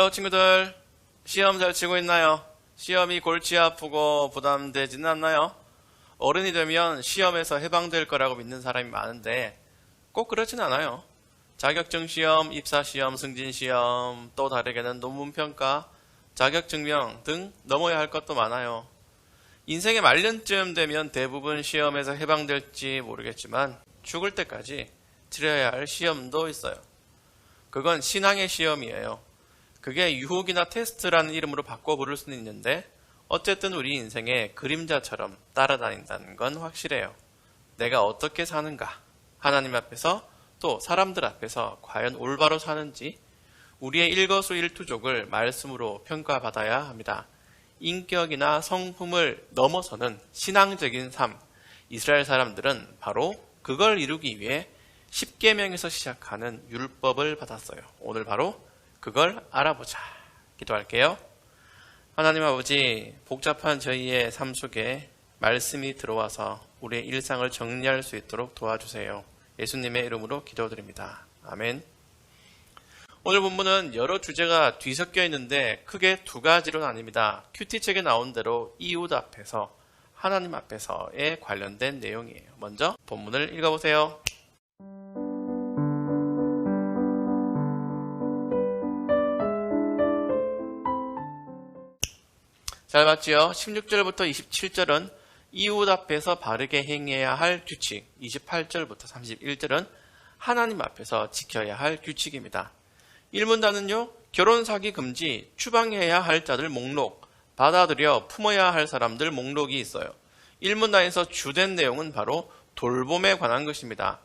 헬로 친구들, 시험 잘 치고 있나요? 시험이 골치 아프고 부담되지는 않나요? 어른이 되면 시험에서 해방될 거라고 믿는 사람이 많은데 꼭 그렇진 않아요. 자격증 시험, 입사 시험, 승진 시험, 또 다르게는 논문 평가, 자격 증명 등 넘어야 할 것도 많아요. 인생의 말년쯤 되면 대부분 시험에서 해방될지 모르겠지만 죽을 때까지 치러야 할 시험도 있어요. 그건 신앙의 시험이에요. 그게 유혹이나 테스트라는 이름으로 바꿔 부를 수는 있는데 어쨌든 우리 인생의 그림자처럼 따라다닌다는 건 확실해요. 내가 어떻게 사는가, 하나님 앞에서 또 사람들 앞에서 과연 올바로 사는지 우리의 일거수일투족을 말씀으로 평가받아야 합니다. 인격이나 성품을 넘어서는 신앙적인 삶, 이스라엘 사람들은 바로 그걸 이루기 위해 십계명에서 시작하는 율법을 받았어요. 오늘 바로 그걸 알아보자. 기도할게요. 하나님 아버지, 복잡한 저희의 삶 속에 말씀이 들어와서 우리의 일상을 정리할 수 있도록 도와주세요. 예수님의 이름으로 기도드립니다. 아멘. 오늘 본문은 여러 주제가 뒤섞여 있는데 크게 두 가지로 나뉩니다. 큐티책에 나온 대로 이웃 앞에서, 하나님 앞에서에 관련된 내용이에요. 먼저 본문을 읽어보세요. 잘 봤지요? 16절부터 27절은 이웃 앞에서 바르게 행해야 할 규칙, 28절부터 31절은 하나님 앞에서 지켜야 할 규칙입니다. 1문단은요, 결혼 사기 금지, 추방해야 할 자들 목록, 받아들여 품어야 할 사람들 목록이 있어요. 1문단에서 주된 내용은 바로 돌봄에 관한 것입니다.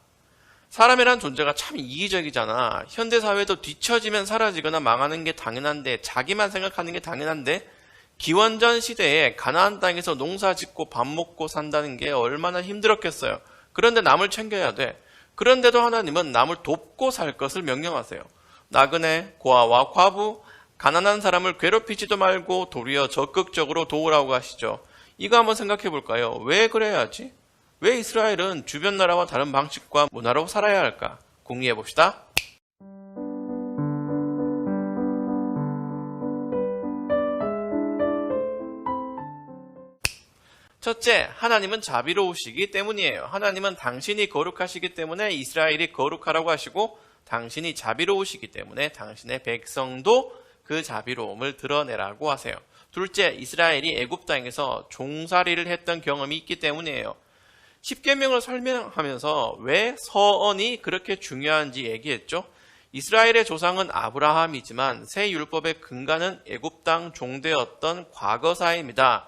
사람이란 존재가 참 이기적이잖아. 현대사회도 뒤처지면 사라지거나 망하는 게 당연한데, 자기만 생각하는 게 당연한데, 기원전 시대에 가나안 땅에서 농사 짓고 밥 먹고 산다는 게 얼마나 힘들었겠어요. 그런데 남을 챙겨야 돼. 그런데도 하나님은 남을 돕고 살 것을 명령하세요. 나그네, 고아와 과부, 가난한 사람을 괴롭히지도 말고 도리어 적극적으로 도우라고 하시죠. 이거 한번 생각해 볼까요? 왜 그래야 하지? 왜 이스라엘은 주변 나라와 다른 방식과 문화로 살아야 할까? 궁리해 봅시다. 첫째, 하나님은 자비로우시기 때문이에요. 하나님은 당신이 거룩하시기 때문에 이스라엘이 거룩하라고 하시고, 당신이 자비로우시기 때문에 당신의 백성도 그 자비로움을 드러내라고 하세요. 둘째, 이스라엘이 애굽 땅에서 종살이를 했던 경험이 있기 때문이에요. 십계명을 설명하면서 왜 서언이 그렇게 중요한지 얘기했죠. 이스라엘의 조상은 아브라함이지만 새 율법의 근간은 애굽 땅 종되었던 과거사입니다.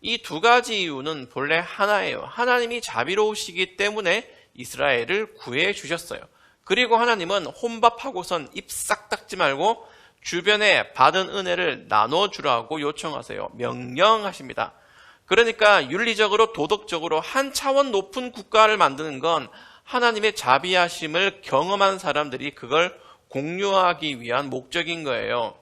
이 두 가지 이유는 본래 하나예요. 하나님이 자비로우시기 때문에 이스라엘을 구해 주셨어요. 그리고 하나님은 혼밥하고선 입 싹 닦지 말고 주변에 받은 은혜를 나눠주라고 요청하세요. 명령하십니다. 그러니까 윤리적으로 도덕적으로 한 차원 높은 국가를 만드는 건 하나님의 자비하심을 경험한 사람들이 그걸 공유하기 위한 목적인 거예요.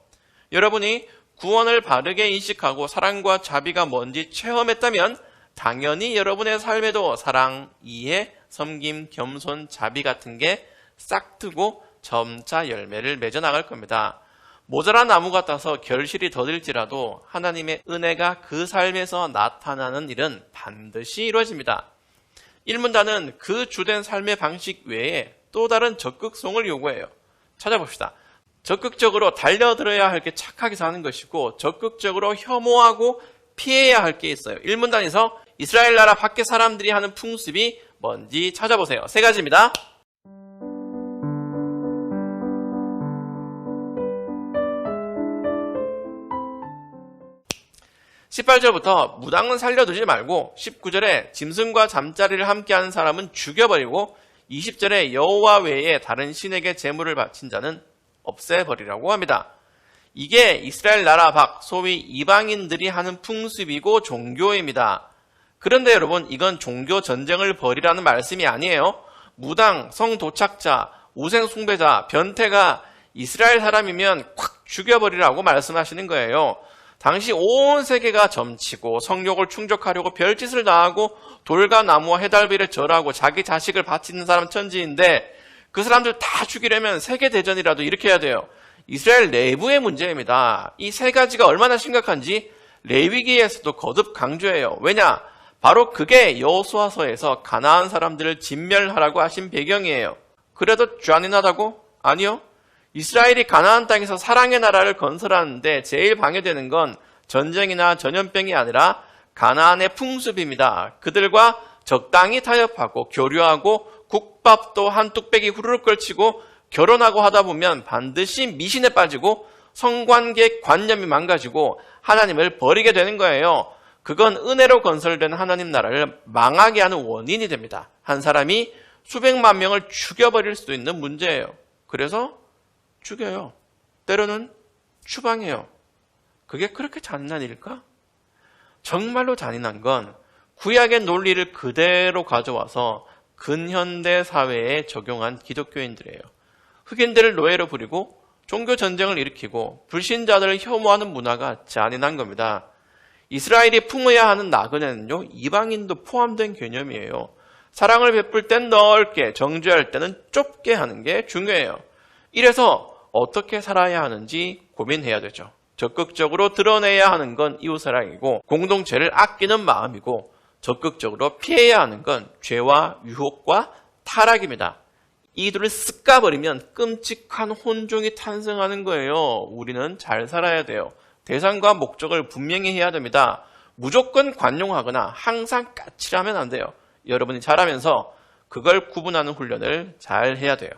여러분이 구원을 바르게 인식하고 사랑과 자비가 뭔지 체험했다면 당연히 여러분의 삶에도 사랑, 이해, 섬김, 겸손, 자비 같은 게 싹트고 점차 열매를 맺어 나갈 겁니다. 모자란 나무 같아서 결실이 더딜지라도 하나님의 은혜가 그 삶에서 나타나는 일은 반드시 이루어집니다. 1문단은 그 주된 삶의 방식 외에 또 다른 적극성을 요구해요. 찾아봅시다. 적극적으로 달려들어야 할 게 착하게 사는 것이고 적극적으로 혐오하고 피해야 할 게 있어요. 1문단에서 이스라엘 나라 밖의 사람들이 하는 풍습이 뭔지 찾아보세요. 세 가지입니다. (18절부터) 무당은 살려두지 말고, 19절에 짐승과 잠자리를 함께하는 사람은 죽여버리고, 20절에 여호와 외에 다른 신에게 제물을 바친 자는 없애버리라고 합니다. 이게 이스라엘 나라 밖, 소위 이방인들이 하는 풍습이고 종교입니다. 그런데 여러분, 이건 종교 전쟁을 벌이라는 말씀이 아니에요. 무당, 성도착자, 우생 숭배자, 변태가 이스라엘 사람이면 콱 죽여버리라고 말씀하시는 거예요. 당시 온 세계가 점치고 성욕을 충족하려고 별짓을 다하고 돌과 나무와 해달비를 절하고 자기 자식을 바치는 사람 천지인데 그 사람들 다 죽이려면 세계대전이라도 일으켜야 돼요. 이스라엘 내부의 문제입니다. 이 세 가지가 얼마나 심각한지 레위기에서도 거듭 강조해요. 왜냐? 바로 그게 여호수아서에서 가나안 사람들을 진멸하라고 하신 배경이에요. 그래도 잔인하다고? 아니요. 이스라엘이 가나안 땅에서 사랑의 나라를 건설하는데 제일 방해되는 건 전쟁이나 전염병이 아니라 가나안의 풍습입니다. 그들과 적당히 타협하고 교류하고 국밥도 한 뚝배기 후루룩 걸치고 결혼하고 하다 보면 반드시 미신에 빠지고 성관계 관념이 망가지고 하나님을 버리게 되는 거예요. 그건 은혜로 건설된 하나님 나라를 망하게 하는 원인이 됩니다. 한 사람이 수백만 명을 죽여버릴 수도 있는 문제예요. 그래서 죽여요. 때로는 추방해요. 그게 그렇게 잔인한 일일까? 정말로 잔인한 건 구약의 논리를 그대로 가져와서 근현대 사회에 적용한 기독교인들이에요. 흑인들을 노예로 부리고 종교 전쟁을 일으키고 불신자들을 혐오하는 문화가 잔인한 겁니다. 이스라엘이 품어야 하는 나그네는요, 이방인도 포함된 개념이에요. 사랑을 베풀 땐 넓게, 정죄할 때는 좁게 하는 게 중요해요. 이래서 어떻게 살아야 하는지 고민해야 되죠. 적극적으로 드러내야 하는 건 이웃사랑이고 공동체를 아끼는 마음이고 적극적으로 피해야 하는 건 죄와 유혹과 타락입니다. 이 둘을 쓱 까버리면 끔찍한 혼종이 탄생하는 거예요. 우리는 잘 살아야 돼요. 대상과 목적을 분명히 해야 됩니다. 무조건 관용하거나 항상 까칠하면 안 돼요. 여러분이 잘하면서 그걸 구분하는 훈련을 잘 해야 돼요.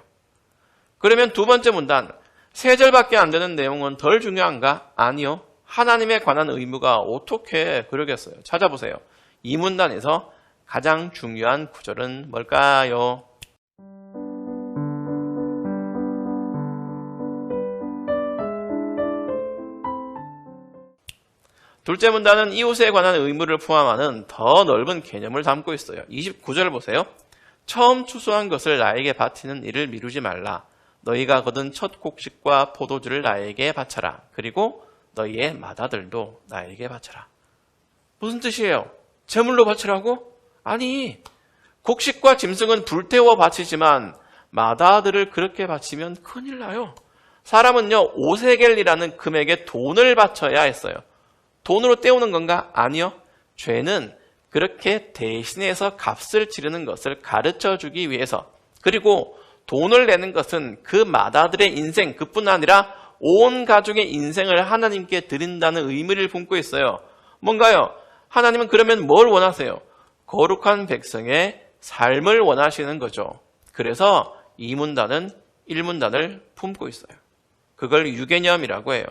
그러면 두 번째 문단, 세 절밖에 안 되는 내용은 덜 중요한가? 아니요. 하나님에 관한 의무가 어떻게 그러겠어요? 찾아보세요. 이 문단에서 가장 중요한 구절은 뭘까요? 둘째 문단은 이웃에 관한 의무를 포함하는 더 넓은 개념을 담고 있어요. 29절 보세요. 처음 추수한 것을 나에게 바치는 일을 미루지 말라. 너희가 거둔 첫 곡식과 포도주를 나에게 바쳐라. 그리고 너희의 맏아들도 나에게 바쳐라. 무슨 뜻이에요? 제물로 바치라고? 아니, 곡식과 짐승은 불태워 바치지만 맏아들을 그렇게 바치면 큰일 나요. 사람은요, 오세겔이라는 금액의 돈을 바쳐야 했어요. 돈으로 때우는 건가? 아니요. 죄는 그렇게 대신해서 값을 치르는 것을 가르쳐주기 위해서, 그리고 돈을 내는 것은 그 맏아들의 인생, 그뿐 아니라 온 가족의 인생을 하나님께 드린다는 의미를 품고 있어요. 뭔가요? 하나님은 그러면 뭘 원하세요? 거룩한 백성의 삶을 원하시는 거죠. 그래서 이 문단은 1문단을 품고 있어요. 그걸 유개념이라고 해요.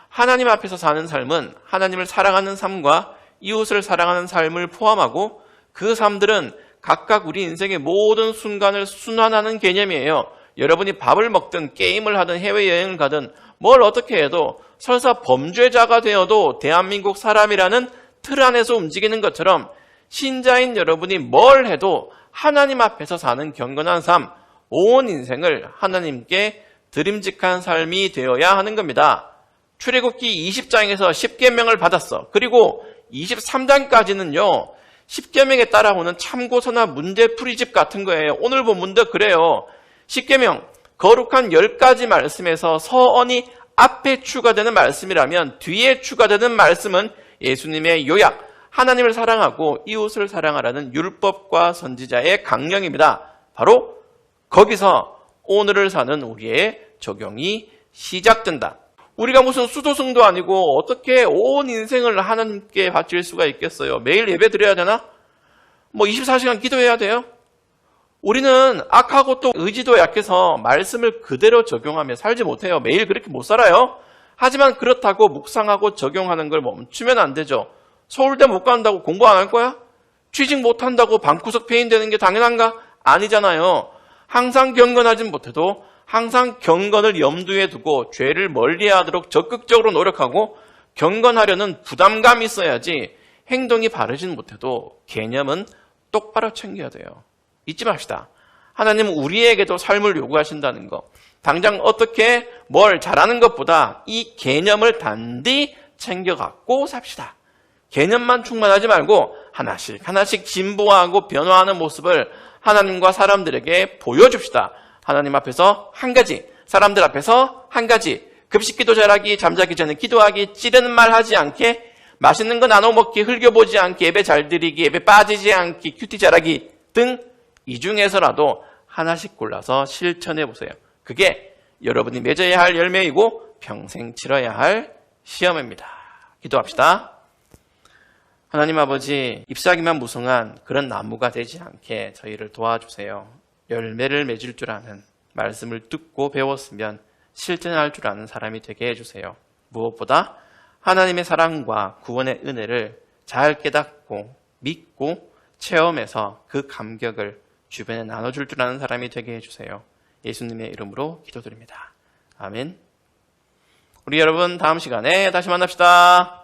하나님 앞에서 사는 삶은 하나님을 사랑하는 삶과 이웃을 사랑하는 삶을 포함하고 그 삶들은 각각 우리 인생의 모든 순간을 순환하는 개념이에요. 여러분이 밥을 먹든 게임을 하든 해외여행을 가든 뭘 어떻게 해도 설사 범죄자가 되어도 대한민국 사람이라는 틀 안에서 움직이는 것처럼 신자인 여러분이 뭘 해도 하나님 앞에서 사는 경건한 삶, 온 인생을 하나님께 드림직한 삶이 되어야 하는 겁니다. 출애굽기 20장에서 10계명을 받았어. 그리고 23장까지는요. 10계명에 따라오는 참고서나 문제풀이집 같은 거예요. 오늘 본문도 그래요. 10계명, 거룩한 10가지 말씀에서 서언이 앞에 추가되는 말씀이라면 뒤에 추가되는 말씀은 예수님의 요약, 하나님을 사랑하고 이웃을 사랑하라는 율법과 선지자의 강령입니다. 바로 거기서 오늘을 사는 우리의 적용이 시작된다. 우리가 무슨 수도승도 아니고 어떻게 온 인생을 하나님께 바칠 수가 있겠어요? 매일 예배 드려야 되나? 24시간 기도해야 돼요? 우리는 악하고 또 의지도 약해서 말씀을 그대로 적용하며 살지 못해요. 매일 그렇게 못 살아요. 하지만 그렇다고 묵상하고 적용하는 걸 멈추면 안 되죠. 서울대 못 간다고 공부 안 할 거야? 취직 못 한다고 방구석 폐인 되는 게 당연한가? 아니잖아요. 항상 경건하진 못해도 항상 경건을 염두에 두고 죄를 멀리하도록 적극적으로 노력하고 경건하려는 부담감이 있어야지 행동이 바르진 못해도 개념은 똑바로 챙겨야 돼요. 잊지 맙시다. 하나님은 우리에게도 삶을 요구하신다는 거. 당장 어떻게 뭘 잘하는 것보다 이 개념을 단디 챙겨갖고 삽시다. 개념만 충만하지 말고 하나씩 하나씩 진보하고 변화하는 모습을 하나님과 사람들에게 보여줍시다. 하나님 앞에서 한 가지 사람들 앞에서 한 가지, 급식기도 잘하기, 잠자기 전에 기도하기, 찌르는 말 하지 않게, 맛있는 거 나눠 먹기, 흘겨보지 않기, 예배 잘 드리기, 예배 빠지지 않기, 큐티 잘하기 등 이 중에서라도 하나씩 골라서 실천해 보세요. 그게 여러분이 맺어야 할 열매이고 평생 치러야 할 시험입니다. 기도합시다. 하나님 아버지, 잎사귀만 무성한 그런 나무가 되지 않게 저희를 도와주세요. 열매를 맺을 줄 아는, 말씀을 듣고 배웠으면 실천할 줄 아는 사람이 되게 해주세요. 무엇보다 하나님의 사랑과 구원의 은혜를 잘 깨닫고 믿고 체험해서 그 감격을 주변에 나눠줄 줄 아는 사람이 되게 해주세요. 예수님의 이름으로 기도드립니다. 아멘. 우리 여러분 다음 시간에 다시 만납시다.